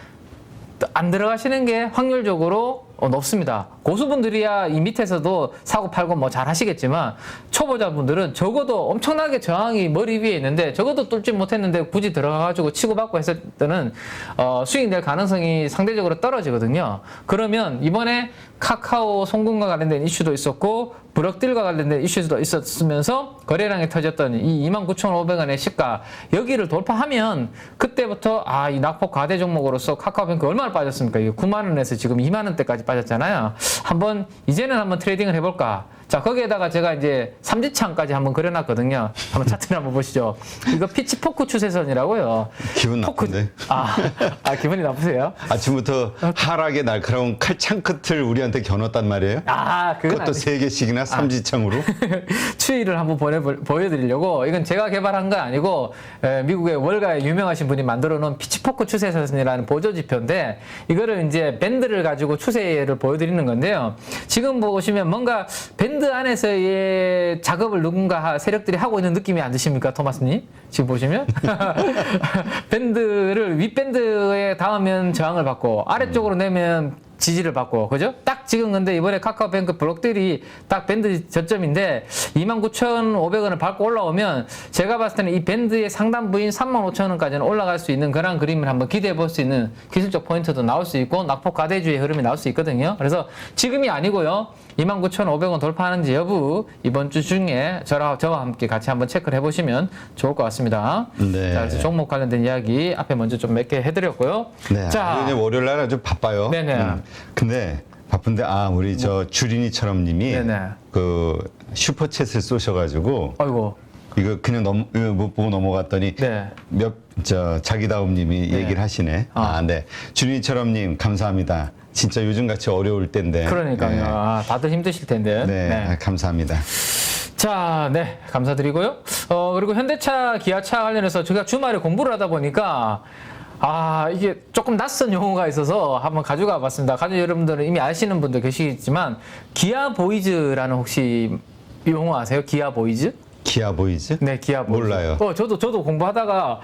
안 들어가시는 게 확률적으로 높습니다. 고수분들이야 이 밑에서도 사고 팔고 뭐 잘 하시겠지만 초보자분들은 적어도 엄청나게 저항이 머리 위에 있는데 적어도 뚫지 못했는데 굳이 들어가가지고 치고받고 했을 때는 수익 낼 가능성이 상대적으로 떨어지거든요. 그러면 이번에 카카오 송금과 관련된 이슈도 있었고 블록딜과 관련된 이슈도 있었으면서 거래량이 터졌던 이 29,500원의 시가 여기를 돌파하면 그때부터 이 낙폭 과대 종목으로서 카카오뱅크 얼마나 빠졌습니까? 이게 9만 원에서 지금 2만 원대까지 빠졌잖아요. 이제는 한번 트레이딩을 해볼까? 자, 거기에다가 제가 이제 삼지창까지 한번 그려놨거든요. 한번 차트를 한번 보시죠. 이거 피치포크 추세선이라고요. 기분 나쁜데. 기분이 나쁘세요? 아침부터 하락의 날카로운 칼창 끝을 우리한테 겨눴단 말이에요. 그것도 3개씩이나 삼지창으로. 추이를 한번 보여드리려고. 이건 제가 개발한 거 아니고 미국의 월가에 유명하신 분이 만들어 놓은 피치포크 추세선이라는 보조지표인데 이거를 이제 밴드를 가지고 추세를 보여드리는 건데요. 지금 보시면 뭔가 밴드 안에서의 작업을 누군가 세력들이 하고 있는 느낌이 안 드십니까, 토마스님? 지금 보시면 밴드를 윗밴드에 닿으면 저항을 받고 아래쪽으로 내면 지지를 받고, 그죠? 딱 지금 근데 이번에 카카오뱅크 블록들이 딱 밴드 저점인데 29,500원을 밟고 올라오면 제가 봤을 때는 이 밴드의 상단부인 35,000원까지는 올라갈 수 있는 그런 그림을 한번 기대해 볼 수 있는 기술적 포인트도 나올 수 있고 낙폭 과대주의 흐름이 나올 수 있거든요. 그래서 지금이 아니고요. 29,500원 돌파하는지 여부 이번 주 중에 저와 함께 같이 한번 체크를 해보시면 좋을 것 같습니다. 네. 자, 그래서 종목 관련된 이야기 앞에 먼저 좀 몇 개 해드렸고요. 네. 자, 이제 월요일 날 아주 바빠요. 네네. 근데 바쁜데 우리 저 주린이처럼 님이 네네. 그 슈퍼챗을 쏘셔가지고 아이고. 이거 그냥 이거 못 보고 넘어갔더니 네. 자기다움 님이 얘기를 하시네. 네. 주린이처럼 님 감사합니다. 진짜 요즘같이 어려울 때인데. 그러니까요. 네. 다들 힘드실 텐데. 네. 감사합니다. 자, 네. 감사드리고요. 그리고 현대차, 기아차 관련해서 제가 주말에 공부를 하다 보니까 이게 조금 낯선 용어가 있어서 한번 가져가 봤습니다. 여러분들은 이미 아시는 분도 계시겠지만 기아 보이즈라는 혹시 용어 아세요? 기아 보이즈? 기아 보이즈? 네, 기아 보이즈. 몰라요. 저도 공부하다가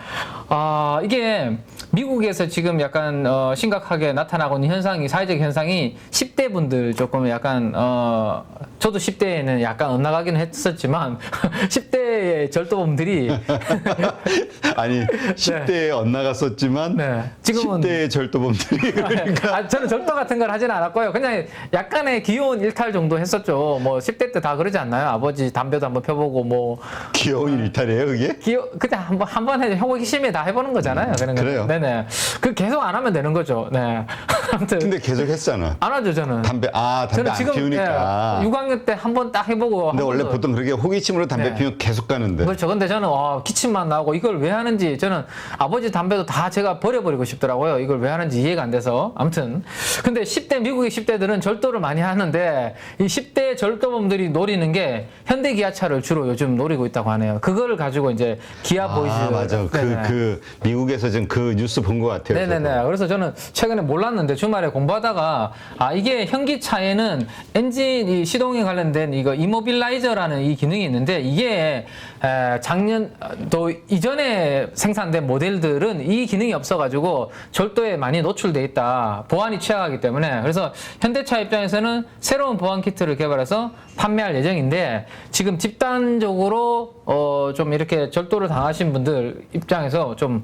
이게 미국에서 지금 약간 심각하게 나타나고 있는 현상이 사회적 현상이 10대 분들 조금 약간 저도 10대에는 약간 엇나가긴 했었지만 10대의 절도범들이 아니 10대에 엇나갔었지만 네, 지금은 10대의 절도범들이 그러니까 저는 절도 같은 걸 하지는 않았고요. 그냥 약간의 귀여운 일탈 정도 했었죠. 뭐 10대 때 다 그러지 않나요? 아버지 담배도 한번 펴보고 뭐 귀여운 일탈이에요 그게? 그냥 한번 해 호기심에 다 해보는 거잖아요. 그래요. 네네. 그 계속 안 하면 되는 거죠. 네. 아무튼 근데 계속 했잖아. 안 하죠 저는. 담배 저는 안 지금 피우니까. 6학년 때 한 번 딱 해보고. 근데 원래 보통 그렇게 호기심으로 담배 네. 피우면 계속 가는데. 그렇죠. 근데 저는 기침만 나오고 이걸 왜 하는지 저는 아버지 담배도 다 제가 버려버리고 싶더라고요. 이걸 왜 하는지 이해가 안 돼서. 아무튼 근데 미국의 10대들은 절도를 많이 하는데 이 10대 절도범들이 노리는 게 현대 기아차를 주로 요즘 노리고 있다고 하네요. 그거를 가지고 이제 기아 보이즈. 맞아. 그 미국에서 지금 그 뉴스 본 것 같아요. 네네네. 저도. 그래서 저는 최근에 몰랐는데 주말에 공부하다가 이게 현기차에는 엔진이 시동에 관련된 이거 이모빌라이저라는 이 기능이 있는데 이게 작년 또 이전에 생산된 모델들은 이 기능이 없어가지고 절도에 많이 노출돼 있다. 보안이 취약하기 때문에. 그래서 현대차 입장에서는 새로운 보안 키트를 개발해서 판매할 예정인데 지금 집단적으로 좀 이렇게 절도를 당하신 분들 입장에서 좀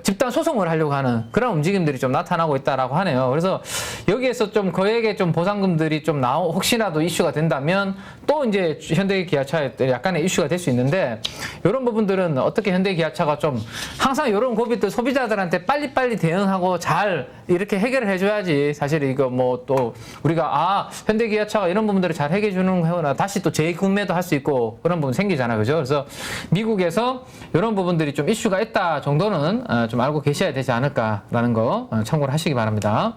집단 소송을 하려고 하는 그런 움직임들이 좀 나타나고 있다라고 하네요. 그래서 여기에서 좀 거액의 좀 보상금들이 좀 혹시라도 이슈가 된다면 또 이제 현대 기아차에 약간의 이슈가 될 수 있는데 이런 부분들은 어떻게 현대 기아차가 좀 항상 이런 고비들 소비자들한테 빨리빨리 대응하고 잘 이렇게 해결을 해줘야지 사실 이거 뭐 또 우리가 현대 기아차가 이런 부분들을 잘 해결해 주는 거나 다시 또 재구매도 할 수 있고 그런 부분 생기잖아요. 그죠? 그래서 미국에서 이런 부분들이 좀 이슈가 있다 정도는 좀 알고 계셔야 되지 않을까라는 거 참고를 하시기 바랍니다.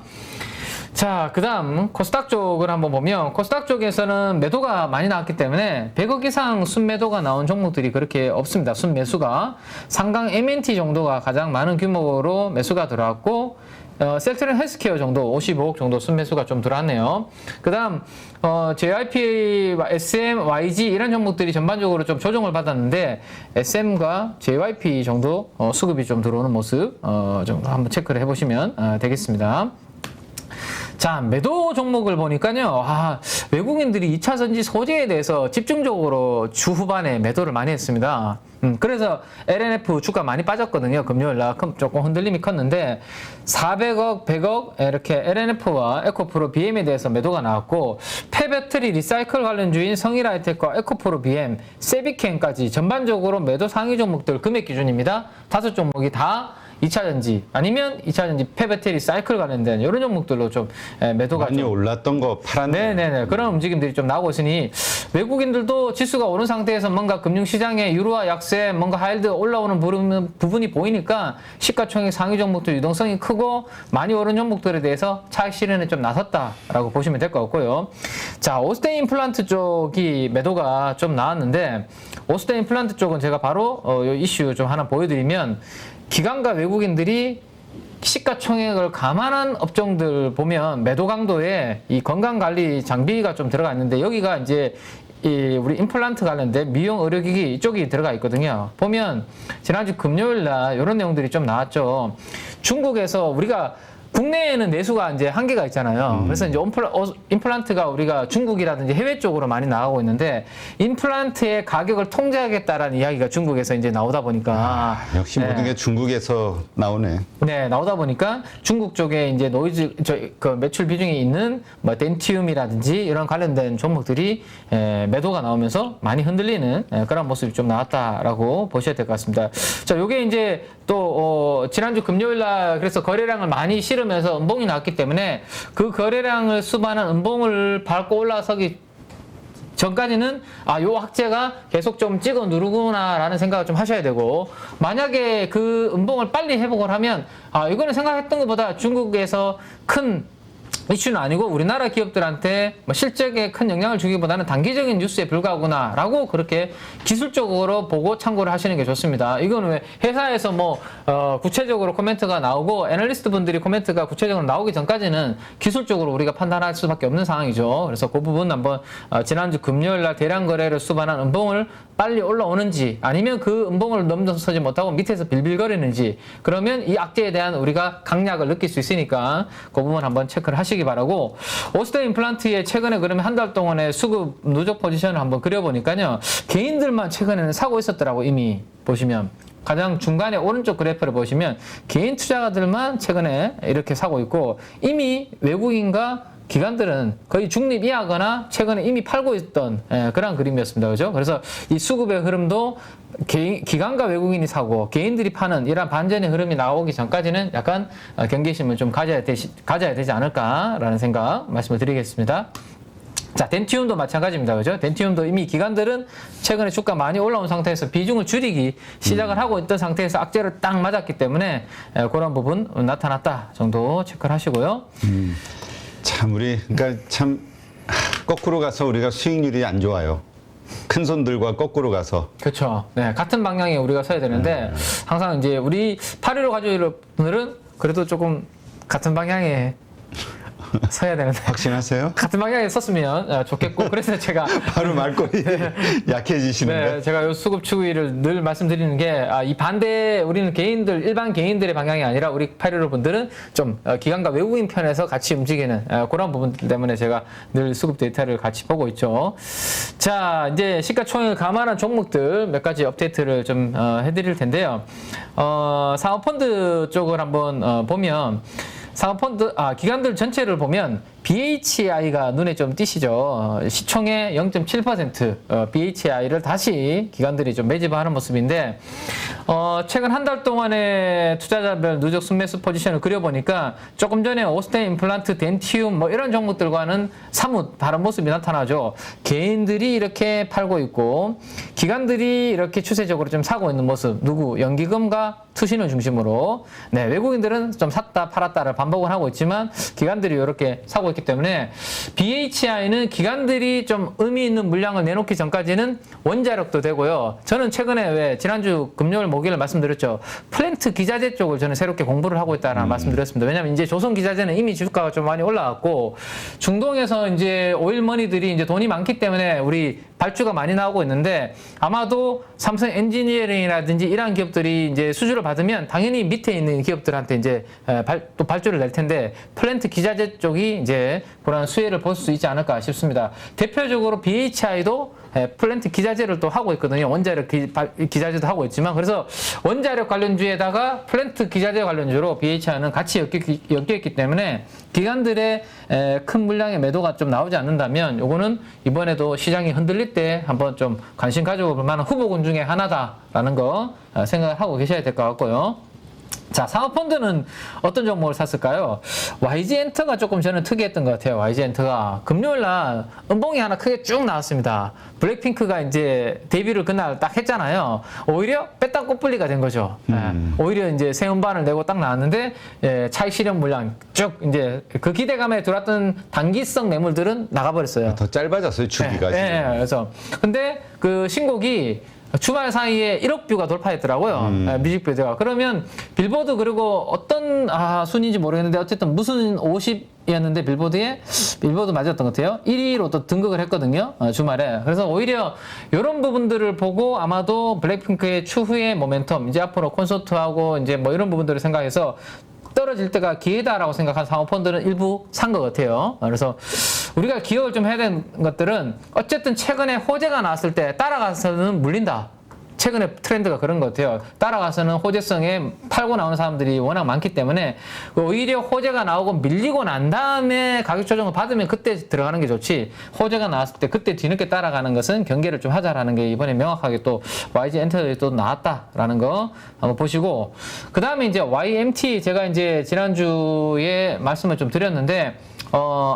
자, 그 다음 코스닥 쪽을 한번 보면 코스닥 쪽에서는 매도가 많이 나왔기 때문에 100억 이상 순매도가 나온 종목들이 그렇게 없습니다. 순매수가. 상강 MNT 정도가 가장 많은 규모로 매수가 들어왔고 셀트리온 헬스케어 정도 55억 정도 순매수가 좀 들어왔네요. 그 다음 JYP, SM, YG 이런 종목들이 전반적으로 좀 조정을 받았는데 SM과 JYP 정도 수급이 좀 들어오는 모습 좀 한번 체크를 해보시면 되겠습니다. 자, 매도 종목을 보니까요, 외국인들이 2차 전지 소재에 대해서 집중적으로 주 후반에 매도를 많이 했습니다. 그래서 LNF 주가 많이 빠졌거든요. 금요일날 조금 흔들림이 컸는데 400억, 100억 이렇게 LNF와 에코프로 BM에 대해서 매도가 나왔고 폐배터리 리사이클 관련주인 성일하이텍과 에코프로 BM, 세비캠까지 전반적으로 매도 상위 종목들 금액 기준입니다. 5종목이 다 2차 전지 아니면 2차 전지 폐배터리 사이클 관련된 이런 종목들로 좀 매도가 많이 올랐던 거 팔았네. 네네네. 그런 움직임들이 좀 나오고 있으니 외국인들도 지수가 오른 상태에서 뭔가 금융시장의 유로화 약세, 뭔가 하이드 올라오는 부분이 보이니까 시가총액 상위 종목들 유동성이 크고 많이 오른 종목들에 대해서 차익 실현에 좀 나섰다라고 보시면 될 것 같고요. 자, 오스테인 임플란트 쪽이 매도가 좀 나왔는데 오스테인 임플란트 쪽은 제가 바로 이 이슈 좀 하나 보여드리면 기관과 외국인들이 시가총액을 감안한 업종들 보면 매도 강도에 이 건강관리 장비가 좀 들어가 있는데 여기가 이제 우리 임플란트 관련된 미용 의료기기 이쪽이 들어가 있거든요. 보면 지난주 금요일 날 이런 내용들이 좀 나왔죠. 중국에서 우리가 국내에는 내수가 이제 한계가 있잖아요. 그래서 이제 임플란트가 우리가 중국이라든지 해외 쪽으로 많이 나가고 있는데 임플란트의 가격을 통제하겠다라는 이야기가 중국에서 이제 나오다 보니까 역시 모든 게 중국에서 나오네. 네, 나오다 보니까 중국 쪽에 이제 노이즈, 그 매출 비중이 있는 뭐 덴티움이라든지 이런 관련된 종목들이 매도가 나오면서 많이 흔들리는 그런 모습이 좀 나왔다라고 보셔야 될 것 같습니다. 자, 요게 이제 또 지난주 금요일 날 그래서 거래량을 많이 실으면서 음봉이 나왔기 때문에 그 거래량을 수반한 음봉을 밟고 올라서기 전까지는 요 확제가 계속 좀 찍어 누르구나라는 생각을 좀 하셔야 되고 만약에 그 음봉을 빨리 회복을 하면 이거는 생각했던 것보다 중국에서 큰 이슈는 아니고 우리나라 기업들한테 뭐 실적에 큰 영향을 주기보다는 단기적인 뉴스에 불과하구나 라고 그렇게 기술적으로 보고 참고를 하시는 게 좋습니다. 이거는 왜 회사에서 뭐 구체적으로 코멘트가 나오고 애널리스트 분들이 코멘트가 구체적으로 나오기 전까지는 기술적으로 우리가 판단할 수밖에 없는 상황이죠. 그래서 그 부분 한번 지난주 금요일 날 대량 거래를 수반한 음봉을 빨리 올라오는지 아니면 그 음봉을 넘어서지 못하고 밑에서 빌빌거리는지 그러면 이 악재에 대한 우리가 강약을 느낄 수 있으니까 그 부분 한번 체크를 하시기 바라고 오스테인 임플란트의 최근에 그러면 한 달 동안의 수급 누적 포지션을 한번 그려보니까요. 개인들만 최근에는 사고 있었더라고 이미 보시면. 가장 중간에 오른쪽 그래프를 보시면 개인 투자가들만 최근에 이렇게 사고 있고 이미 외국인과 기관들은 거의 중립 이하거나 최근에 이미 팔고 있던 그런 그림이었습니다. 그죠? 그래서 이 수급의 흐름도 기관과 외국인이 사고 개인들이 파는 이러한 반전의 흐름이 나오기 전까지는 약간 경계심을 좀 가져야 되지 않을까라는 생각 말씀을 드리겠습니다. 자, 덴티움도 마찬가지입니다. 그죠? 덴티움도 이미 기관들은 최근에 주가 많이 올라온 상태에서 비중을 줄이기 시작을 하고 있던 상태에서 악재를 딱 맞았기 때문에 그런 부분 나타났다 정도 체크를 하시고요. 참 그러니까 참 거꾸로 가서 우리가 수익률이 안 좋아요. 큰 손들과 거꾸로 가서. 그렇죠. 네, 같은 방향에 우리가 서야 되는데 항상 이제 우리 815 가족분들은 그래도 조금 같은 방향에 서야 되는데 확신하세요? 같은 방향에 섰으면 좋겠고 그래서 제가 바로 말꼬리 약해지시는데. 네, 제가 요 수급 추이를 늘 말씀드리는 게 이 반대 우리는 개인들 일반 개인들의 방향이 아니라 우리 815 분들은 좀 기관과 외국인 편에서 같이 움직이는 그런 부분들 때문에 제가 늘 수급 데이터를 같이 보고 있죠. 자, 이제 시가총액을 감안한 종목들 몇 가지 업데이트를 좀 해드릴 텐데요. 사모펀드 쪽을 한번 보면 사모펀드 기관들 전체를 보면 BHI가 눈에 좀 띄시죠. 시총의 0.7% BHI를 다시 기관들이 좀 매집하는 모습인데 최근 한 달 동안의 투자자별 누적 순매수 포지션을 그려보니까 조금 전에 오스템 임플란트, 덴티움 뭐 이런 종목들과는 사뭇 다른 모습이 나타나죠. 개인들이 이렇게 팔고 있고 기관들이 이렇게 추세적으로 좀 사고 있는 모습. 누구? 연기금과 투신을 중심으로. 네, 외국인들은 좀 샀다 팔았다를 반복을 하고 있지만 기관들이 이렇게 사고 있기 때문에 BHI는 기관들이 좀 의미 있는 물량을 내놓기 전까지는 원자력도 되고요. 저는 최근에 왜 지난주 금요일 목요일 말씀드렸죠. 플랜트 기자재 쪽을 저는 새롭게 공부를 하고 있다는 말씀드렸습니다. 왜냐하면 이제 조선 기자재는 이미 주가가 좀 많이 올라갔고 중동에서 이제 오일머니들이 이제 돈이 많기 때문에 우리 발주가 많이 나오고 있는데 아마도 삼성 엔지니어링이라든지 이러한 기업들이 이제 수주를 받으면 당연히 밑에 있는 기업들한테 이제 또 발주를 낼 텐데 플랜트 기자재 쪽이 이제 그런 수혜를 볼 수 있지 않을까 싶습니다. 대표적으로 BHI도 플랜트 기자재를 또 하고 있거든요. 원자력 기자재도 하고 있지만 그래서 원자력 관련주에다가 플랜트 기자재 관련주로 BHI는 같이 엮여있기 때문에 기관들의 큰 물량의 매도가 좀 나오지 않는다면 요거는 이번에도 시장이 흔들릴 때 한번 좀 관심 가져볼 만한 후보군 중에 하나다라는 거 생각을 하고 계셔야 될 것 같고요. 자, 상업펀드는 어떤 종목을 샀을까요? YG엔터가 조금 저는 특이했던 것 같아요. YG엔터가 금요일날 음봉이 하나 크게 쭉 나왔습니다. 블랙핑크가 이제 데뷔를 그날 딱 했잖아요. 오히려 뺐다 꽃분리가 된 거죠. 오히려 이제 새 음반을 내고 딱 나왔는데 차익 실현 물량 쭉 이제 그 기대감에 들어왔던 단기성 매물들은 나가버렸어요. 더 짧아졌어요 주기가. 네, 그래서 근데 그 신곡이 주말 사이에 1억 뷰가 돌파했더라고요. 뮤직비디오가. 그러면 빌보드 그리고 어떤 순위인지 모르겠는데 어쨌든 무슨 50이었는데 빌보드 맞았던 것 같아요. 1위로 또 등극을 했거든요. 주말에. 그래서 오히려 이런 부분들을 보고 아마도 블랙핑크의 추후의 모멘텀 이제 앞으로 콘서트하고 이제 뭐 이런 부분들을 생각해서 떨어질 때가 기회다라고 생각한 사모펀드는 일부 산 것 같아요. 그래서 우리가 기억을 좀 해야 되는 것들은 어쨌든 최근에 호재가 나왔을 때 따라가서는 물린다. 최근에 트렌드가 그런 것 같아요. 따라가서는 호재성에 팔고 나오는 사람들이 워낙 많기 때문에 오히려 호재가 나오고 밀리고 난 다음에 가격 조정을 받으면 그때 들어가는 게 좋지 호재가 나왔을 때 그때 뒤늦게 따라가는 것은 경계를 좀 하자라는 게 이번에 명확하게 또 YG엔터에 또 나왔다라는 거 한번 보시고 그 다음에 이제 YMT 제가 이제 지난주에 말씀을 좀 드렸는데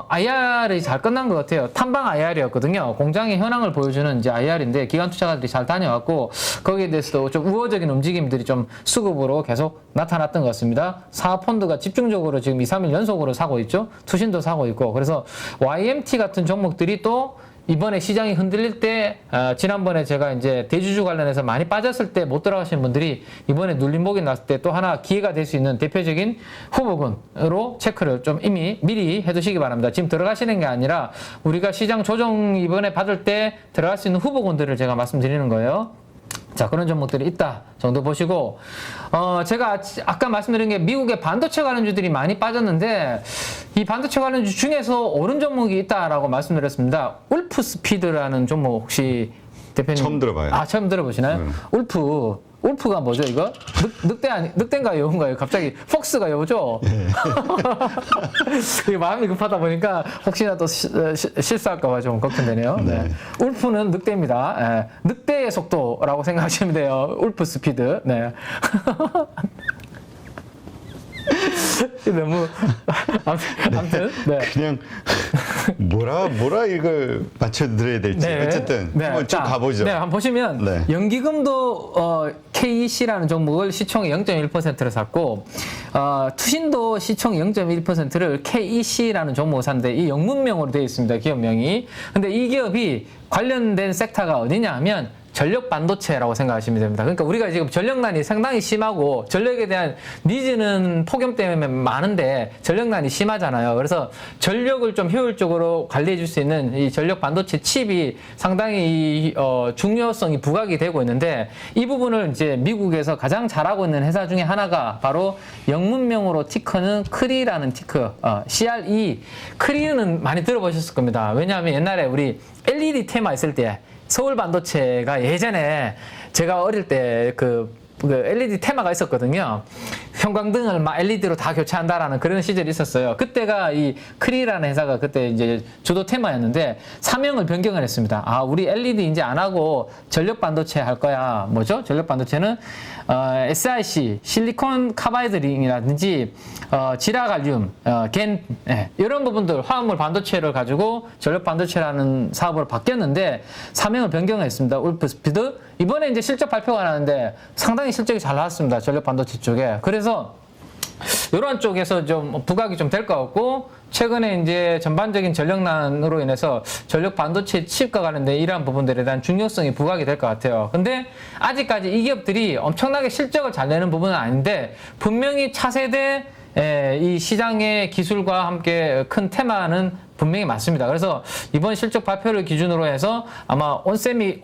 IR이 잘 끝난 것 같아요. 탐방 IR이었거든요. 공장의 현황을 보여주는 이제 IR인데 기관 투자가들이 잘 다녀왔고 거기에 대해서도 좀 우호적인 움직임들이 좀 수급으로 계속 나타났던 것 같습니다. 사업펀드가 집중적으로 지금 2, 3일 연속으로 사고 있죠. 투신도 사고 있고 그래서 YMT 같은 종목들이 또 이번에 시장이 흔들릴 때 지난번에 제가 이제 대주주 관련해서 많이 빠졌을 때 못 들어가신 분들이 이번에 눌림목이 났을 때 또 하나 기회가 될 수 있는 대표적인 후보군으로 체크를 좀 이미 미리 해두시기 바랍니다. 지금 들어가시는 게 아니라 우리가 시장 조정 이번에 받을 때 들어갈 수 있는 후보군들을 제가 말씀드리는 거예요. 자, 그런 종목들이 있다 정도 보시고 제가 아까 말씀드린 게 미국의 반도체 관련주들이 많이 빠졌는데 이 반도체 관련주 중에서 오른 종목이 있다라고 말씀드렸습니다. 울프스피드라는 종목 혹시 대표님 처음 들어봐요. 처음 들어보시나요? 울프가 뭐죠 이거? 늑대인가요 여우인가요? 갑자기 폭스가 여우죠? 이게 마음이 급하다 보니까 혹시나 또 실수할까봐 좀 걱정되네요. 네. 울프는 늑대입니다. 늑대의 속도라고 생각하시면 돼요. 울프 스피드. 네. 너무 아무튼 네. 그냥 뭐라 이걸 맞춰드려야 될지 어쨌든 한번 쭉 가보죠. 네, 한번 보시면 연기금도 KEC라는 종목을 시총 0.1%를 샀고 투신도 시총 0.1%를 KEC라는 종목을 샀는데 이 영문명으로 되어 있습니다. 기업명이. 근데 이 기업이 관련된 섹터가 어디냐 하면 전력 반도체라고 생각하시면 됩니다. 그러니까 우리가 지금 전력난이 상당히 심하고 전력에 대한 니즈는 폭염 때문에 많은데 전력난이 심하잖아요. 그래서 전력을 좀 효율적으로 관리해 줄 수 있는 이 전력 반도체 칩이 상당히 중요성이 부각이 되고 있는데 이 부분을 이제 미국에서 가장 잘하고 있는 회사 중에 하나가 바로 영문명으로 티커는 크리라는 티커, CRE. 크리는 많이 들어보셨을 겁니다. 왜냐하면 옛날에 우리 LED 테마 있을 때 서울 반도체가 예전에 제가 어릴 때 그 LED 테마가 있었거든요. 형광등을 막 LED로 다 교체한다라는 그런 시절이 있었어요. 그때가 이 크리라는 회사가 그때 이제 주도 테마였는데 사명을 변경을 했습니다. 아, 우리 LED 이제 안 하고 전력 반도체 할 거야. 뭐죠? 전력 반도체는 SiC, 실리콘 카바이드링이라든지 지라갈륨, 겐 이런 부분들 화합물 반도체를 가지고 전력 반도체라는 사업으로 바뀌었는데 사명을 변경했습니다. 울프스피드 이번에 이제 실적 발표가 나는데 상당히 실적이 잘 나왔습니다. 전력 반도체 쪽에. 그래서 이런 쪽에서 좀 부각이 좀 될 것 같고 최근에 이제 전반적인 전력난으로 인해서 전력 반도체 칩과 관련된 이러한 부분들에 대한 중요성이 부각이 될 것 같아요. 근데 아직까지 이 기업들이 엄청나게 실적을 잘 내는 부분은 아닌데 분명히 차세대 이 시장의 기술과 함께 큰 테마는 분명히 맞습니다. 그래서 이번 실적 발표를 기준으로 해서 아마 온세미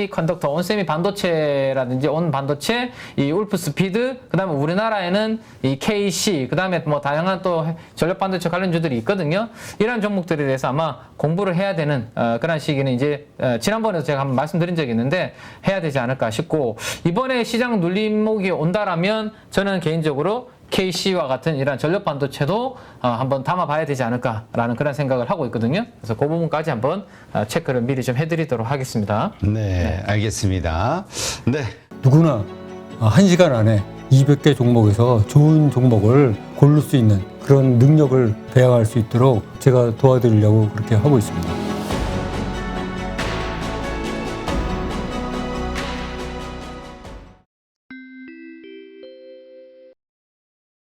컨덕터, 온세미 반도체라든지 온 반도체, 이 울프스피드, 그다음에 우리나라에는 이 KC, 그다음에 뭐 다양한 또 전력 반도체 관련주들이 있거든요. 이러한 종목들에 대해서 아마 공부를 해야 되는 그런 시기는 이제 지난번에도 제가 한번 말씀드린 적이 있는데 해야 되지 않을까 싶고 이번에 시장 눌림목이 온다라면 저는 개인적으로 KC와 같은 이런 전력 반도체도 한번 담아봐야 되지 않을까라는 그런 생각을 하고 있거든요. 그래서 그 부분까지 한번 체크를 미리 좀 해드리도록 하겠습니다. 네, 알겠습니다. 네. 누구나 1시간 안에 200개 종목에서 좋은 종목을 고를 수 있는 그런 능력을 배양할 수 있도록 제가 도와드리려고 그렇게 하고 있습니다.